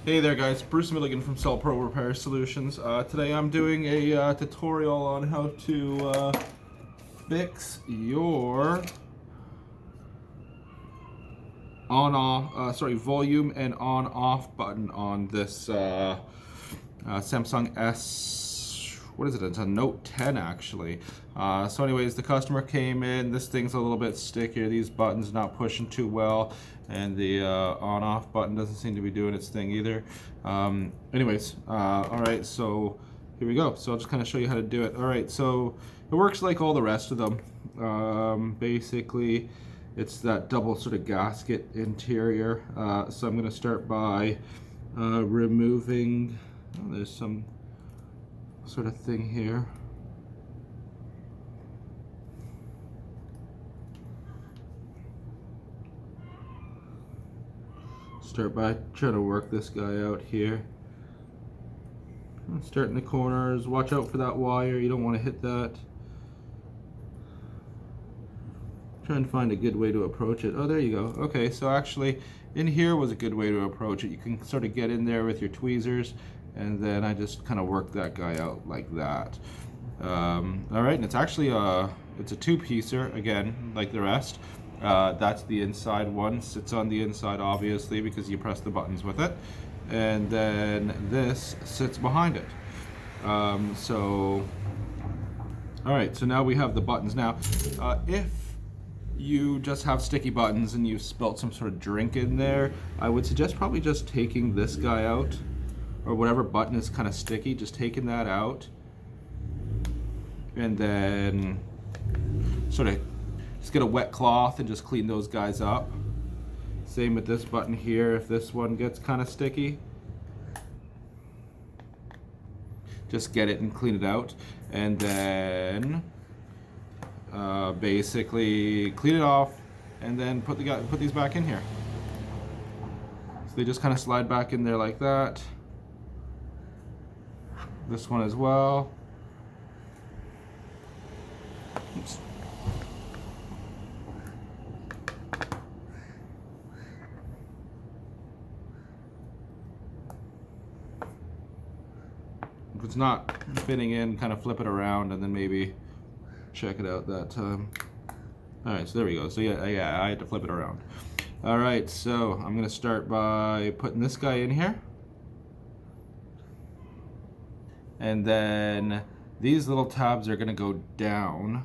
Hey there guys, Bruce Milligan from Cell Pro Repair Solutions. Today I'm doing a tutorial on how to fix your volume and on-off button on this Samsung S, what is it? It's a Note 10 actually. So anyways, the customer came in, this thing's a little bit stickier, these buttons not pushing too well, and the on-off button doesn't seem to be doing its thing either. Alright, so here we go. So I'll just kind of show you how to do it. Alright, so it works like all the rest of them. Basically, it's that double sort of gasket interior. So I'm going to start by removing, there's some sort of thing here. Start by trying to work this guy out here. Start in the corners, watch out for that wire, you don't want to hit that. Try and find a good way to approach it. Oh, there you go. Okay, so actually in here was a good way to approach it. You can sort of get in there with your tweezers, and then I just kind of work that guy out like that. Alright, and it's actually it's a two-piecer, again, like the rest. That's the inside one, sits on the inside obviously because you press the buttons with it, and then this sits behind it. Alright, so now we have the buttons. Now if you just have sticky buttons and you've spilt some sort of drink in there, I would suggest probably just taking this guy out, or whatever button is kind of sticky, just taking that out, and then sort of just get a wet cloth and just clean those guys up. Same with this button here. If this one gets kind of sticky, just get it and clean it out, and then basically clean it off, and then put these back in here. So they just kind of slide back in there like that. This one as well. Oops. If it's not fitting in, kind of flip it around and then maybe check it out that time. Alright, so there we go. So yeah, I had to flip it around. Alright, so I'm going to start by putting this guy in here. And then these little tabs are going to go down.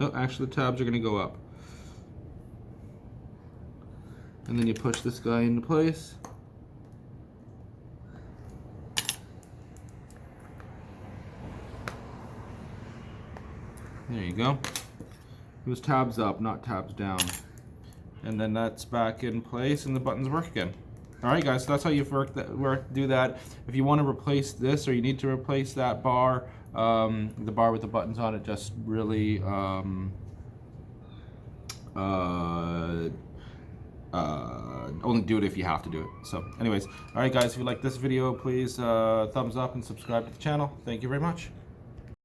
Oh, actually the tabs are going to go up. And then you push this guy into place. There you go. It was tabs up, not tabs down. And then that's back in place and the buttons work again. Alright guys, so that's how you do that. If you want to replace this, or you need to replace that bar, the bar with the buttons on it, just really only do it if you have to do it. So anyways, alright guys, if you like this video, please thumbs up and subscribe to the channel. Thank you very much.